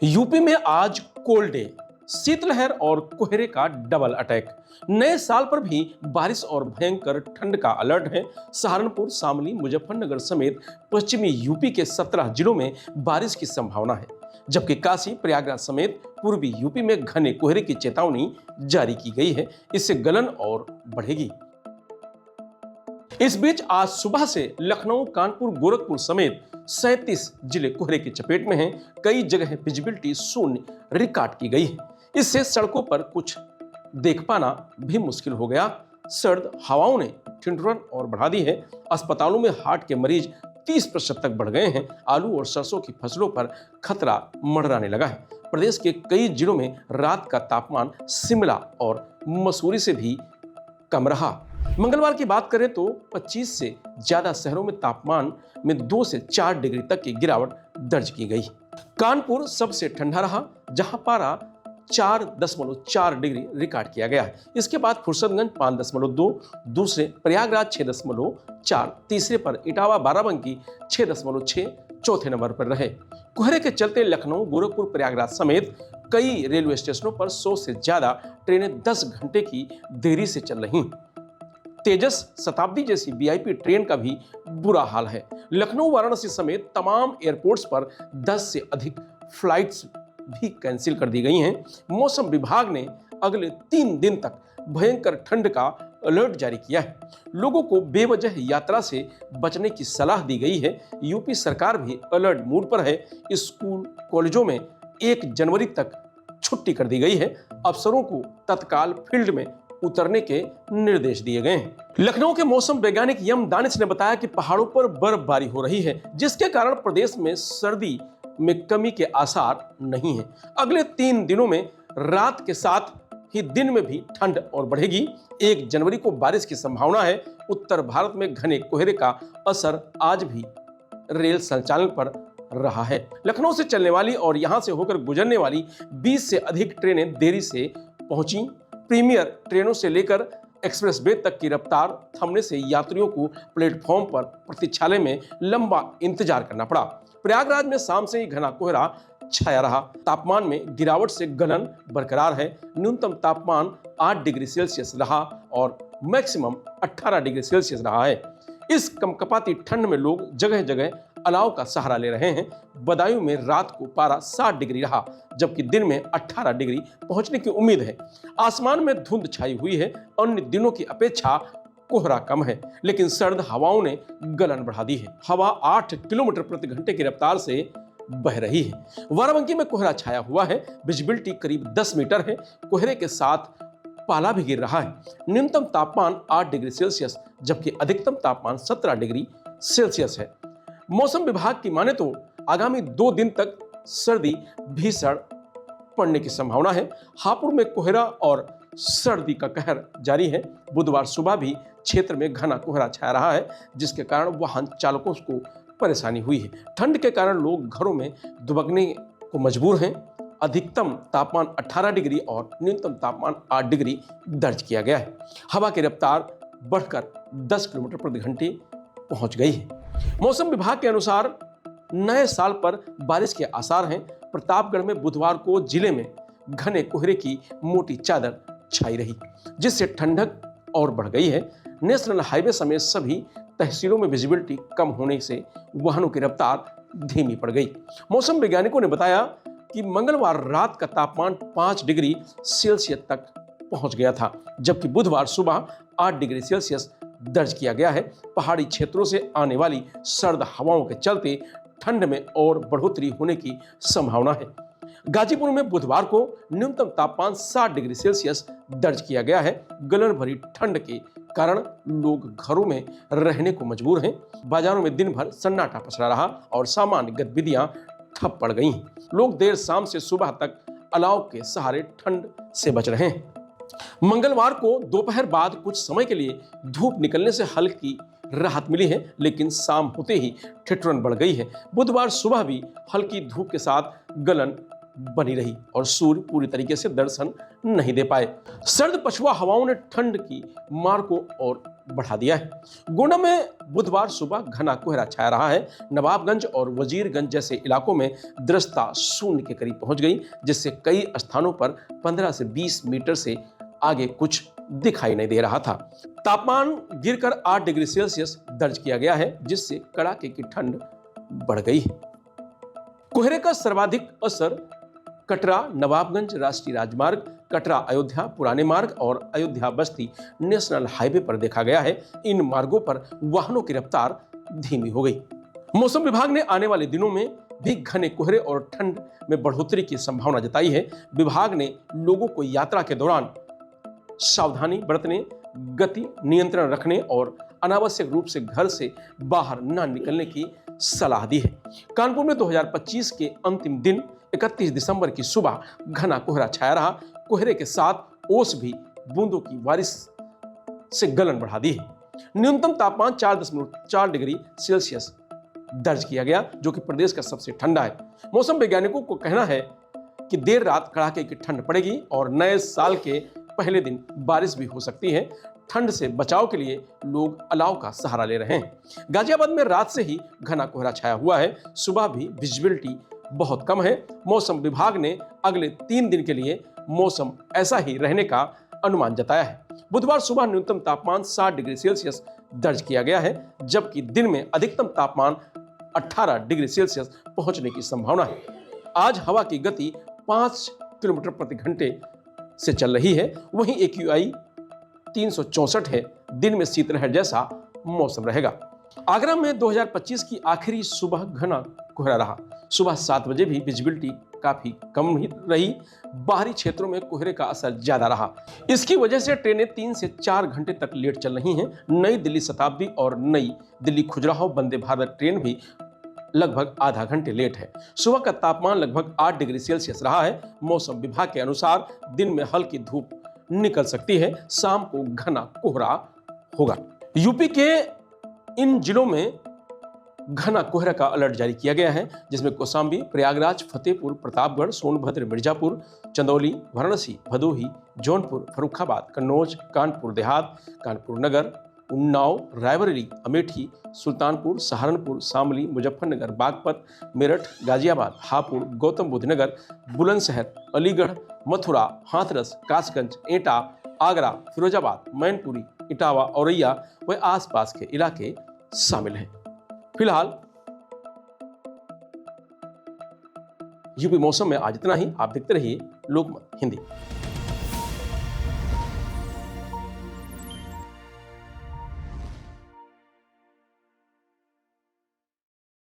UP में आज cold day, शीतलहर और कोहरे का डबल अटैक। नए साल पर भी बारिश और भयंकर ठंड का अलर्ट है। सहारनपुर, शामली, मुजफ्फरनगर समेत पश्चिमी यूपी के 17 जिलों में बारिश की संभावना है, जबकि काशी, प्रयागराज समेत पूर्वी यूपी में घने कोहरे की चेतावनी जारी की गई है। इससे गलन और बढ़ेगी। इस बीच आज सुबह से लखनऊ, कानपुर, गोरखपुर समेत 37 जिले कोहरे की चपेट में हैं। कई जगह विजिबिलिटी शून्य रिकॉर्ड की गई है। इससे सड़कों पर कुछ देख पाना भी मुश्किल हो गया। सर्द हवाओं ने ठिठुरन और बढ़ा दी है। अस्पतालों में हार्ट के मरीज 30% तक बढ़ गए हैं। आलू और सरसों की फसलों पर खतरा मंडराने लगा है। प्रदेश के कई जिलों में रात का तापमान शिमला और मसूरी से भी कम रहा। मंगलवार की बात करें तो 25 से ज्यादा शहरों में तापमान में 2 से 4 डिग्री तक की गिरावट दर्ज की गई। कानपुर सबसे ठंडा रहा, जहां पारा 4.4 डिग्री रिकॉर्ड किया गया है। इसके बाद फुर्सतगंज 5.2, दूसरे प्रयागराज 6.4, तीसरे पर इटावा बाराबंकी 6.6, चौथे नंबर पर रहे। कोहरे के चलते लखनऊ, गोरखपुर, प्रयागराज समेत कई रेलवे स्टेशनों पर 100 से ज्यादा ट्रेनें 10 घंटे की देरी से चल रही। तेजस, शताब्दी जैसी वीआईपी ट्रेन का भी बुरा हाल है। लखनऊ, वाराणसी समेत तमाम एयरपोर्ट्स पर 10 से अधिक फ्लाइट्स भी कैंसिल कर दी गई हैं। मौसम विभाग ने अगले 3 दिन तक भयंकर ठंड का अलर्ट जारी किया है। लोगों को बेवजह यात्रा से बचने की सलाह दी गई है। यूपी सरकार भी अलर्ट मोड पर है। स्कूल, कॉलेजों में 1 जनवरी तक छुट्टी कर दी गई है। अफसरों को तत्काल फील्ड में उतरने के निर्देश दिए गए हैं। लखनऊ के मौसम वैज्ञानिक यम दानिश ने बताया कि पहाड़ों पर बर्फबारी हो रही है, जिसके कारण प्रदेश में सर्दी में कमी के आसार नहीं है। अगले 3 दिनों में रात के साथ ही दिन में भी ठंड और बढ़ेगी। 1 जनवरी को बारिश की संभावना है। उत्तर भारत में घने कोहरे का असर आज भी रेल संचालन पर रहा है। लखनऊ से चलने वाली और यहां से होकर गुजरने वाली 20 से अधिक ट्रेनें देरी से पहुंची। प्रीमियर ट्रेनों से लेकर एक्सप्रेस वे तक की रफ्तार थमने से यात्रियों को प्लेटफॉर्म पर प्रतीक्षालय में लंबा इंतजार करना पड़ा। प्रयागराज में शाम से ही घना कोहरा छाया रहा। तापमान में गिरावट से गलन बरकरार है। न्यूनतम तापमान 8 डिग्री सेल्सियस रहा और मैक्सिमम 18 डिग्री सेल्सियस रहा है। इस कमकपाती ठंड में लोग जगह जगह अलाव का सहारा ले रहे हैं। बदायूं में रात को पारा 60 डिग्री रहा, जबकि दिन में 18 डिग्री पहुंचने की उम्मीद है। आसमान में धुंध छाई हुई है। अन्य दिनों की अपेक्षा कोहरा कम है, लेकिन सर्द हवाओं ने गलन बढ़ा दी है। हवा 8 किलोमीटर प्रति घंटे की रफ्तार से बह रही है। बाराबंकी में कोहरा छाया हुआ है। विजिबिलिटी करीब 10 मीटर है। कोहरे के साथ पाला भी गिर रहा है। न्यूनतम तापमान 8 डिग्री सेल्सियस, जबकि अधिकतम तापमान 17 डिग्री सेल्सियस है। मौसम विभाग की माने तो आगामी 2 दिन तक सर्दी भीषण पड़ने की संभावना है। हापुड़ में कोहरा और सर्दी का कहर जारी है। बुधवार सुबह भी क्षेत्र में घना कोहरा छाया रहा है, जिसके कारण वाहन चालकों को परेशानी हुई है। ठंड के कारण लोग घरों में दुबकने को मजबूर हैं। अधिकतम तापमान 18 डिग्री और न्यूनतम तापमान 8 डिग्री दर्ज किया गया है। हवा की रफ्तार बढ़कर 10 किलोमीटर प्रति घंटे पहुंच गई है। मौसम विभाग के अनुसार नए साल पर बारिश के आसार हैं। प्रतापगढ़ में बुधवार को जिले में घने कोहरे की मोटी चादर छाई रही, जिससे ठंडक और बढ़ गई है। नेशनल हाईवे समेत सभी तहसीलों में विजिबिलिटी कम होने से वाहनों की रफ्तार धीमी पड़ गई। मौसम वैज्ञानिकों ने बताया कि मंगलवार रात का तापमान 5 डिग्री सेल्सियस तक पहुंच गया था, जबकि बुधवार सुबह 8 डिग्री सेल्सियस दर्ज किया गया है। पहाड़ी क्षेत्रों से आने वाली सर्द हवाओं के चलते ठंड में और बढ़ोतरी होने की संभावना है। गाजीपुर में बुधवार को न्यूनतम तापमान 7 डिग्री सेल्सियस दर्ज किया गया है। गलन भरी ठंड के कारण लोग घरों में रहने को मजबूर हैं। बाजारों में दिन भर सन्नाटा पसरा रहा और सामान्य गतिविधियां ठप पड़ गई। लोग देर शाम से सुबह तक अलाव के सहारे ठंड से बच रहे हैं। मंगलवार को दोपहर बाद कुछ समय के लिए धूप निकलने से हल्की राहत मिली है, लेकिन शाम होते ही ठिठुरन बढ़ गई है। बुधवार सुबह भी हल्की धूप के साथ गलन बनी रही और सूर्य पूरी तरीके से दर्शन नहीं दे पाए। सर्द पछुआ हवाओं ने ठंड की मार को और बढ़ा दिया है। गोंडा में बुधवार सुबह घना कोहरा छाया रहा है। नवाबगंज और वजीरगंज जैसे इलाकों में दृश्यता शून्य के करीब पहुंच गई, जिससे कई स्थानों पर 15 से 20 मीटर से आगे कुछ दिखाई नहीं दे रहा था। तापमान गिरकर 8 डिग्री सेल्सियस दर्ज किया गया है, जिससे कड़ाके की ठंड बढ़ गई है। कोहरे का सर्वाधिक असर कटरा नवाबगंज राष्ट्रीय राजमार्ग, कटरा अयोध्या पुराने मार्ग और अयोध्या बस्ती नेशनल हाईवे पर देखा गया है। इन मार्गों पर वाहनों की रफ्तार धीमी हो गई। मौसम विभाग ने आने वाले दिनों में भी घने कोहरे और ठंड में बढ़ोतरी की संभावना जताई है। विभाग ने लोगों को यात्रा के दौरान सावधानी बरतने, गति नियंत्रण रखने और अनावश्यक रूप से घर से बाहर न निकलने की सलाह दी है। कानपुर में 2025 के अंतिम दिन 31 दिसंबर की सुबह घना कोहरा छाया रहा। कोहरे के साथ ओस भी बूंदों की बारिश से गलन बढ़ा दी है। न्यूनतम तापमान 4.4 डिग्री सेल्सियस दर्ज किया गया, जो कि प्रदेश का सबसे ठंडा है। मौसम वैज्ञानिकों को कहना है कि देर रात कड़ाके की ठंड पड़ेगी और नए साल के पहले दिन बारिश भी हो सकती है। ठंड से बचाव के लिए लोग अलाव का सहारा ले रहे हैं। गाजियाबाद में रात से ही घना कोहरा छाया हुआ है। सुबह भी विजिबिलिटी बहुत कम है। मौसम विभाग ने अगले 3 दिन के लिए मौसम ऐसा ही रहने का अनुमान जताया है। बुधवार सुबह न्यूनतम तापमान 7 डिग्री सेल्सियस दर्ज किया गया है, जबकि दिन में अधिकतम तापमान 18 डिग्री सेल्सियस पहुंचने की संभावना है। आज हवा की गति 5 किलोमीटर प्रति घंटे से चल रही है। वहीं AQI 364 है। दिन में शीतलहर जैसा मौसम रहेगा। आगरा में 2025 की आखिरी सुबह घना कोहरा रहा। सुबह 7 बजे भी विजिबिलिटी काफी कम ही रही। बाहरी क्षेत्रों में कोहरे का असर ज्यादा रहा। इसकी वजह से ट्रेनें 3 से 4 घंटे तक लेट चल रही हैं। नई दिल्ली शताब्दी और नई दिल्ली खजुराहो वंदे भारत ट्रेन भी लगभग आधा घंटे लेट है। सुबह का तापमान लगभग 8 डिग्री सेल्सियस रहा है। मौसम विभाग के अनुसार दिन में हल्की धूप निकल सकती है, शाम को घना कोहरा होगा। यूपी के इन जिलों में घना कोहरा का अलर्ट जारी किया गया है, जिसमें कौशाम्बी, प्रयागराज, फतेहपुर, प्रतापगढ़, सोनभद्र, मिर्जापुर, चंदौली, वाराणसी, भदोही, जौनपुर, फर्रुखाबाद, कन्नौज, कानपुर देहात, कानपुर नगर, उन्नाव, रायबरेली, अमेठी, सुल्तानपुर, सहारनपुर, शामली, मुजफ्फरनगर, बागपत, मेरठ, गाजियाबाद, हापुड़, गौतम बुद्ध नगर, बुलंदशहर, अलीगढ़, मथुरा, हाथरस, कासगंज, एटा, आगरा, फिरोजाबाद, मैनपुरी, इटावा, औरैया व आसपास के इलाके शामिल हैं। फिलहाल यूपी मौसम में आज इतना ही। आप देखते रहिए लोकमत हिंदी।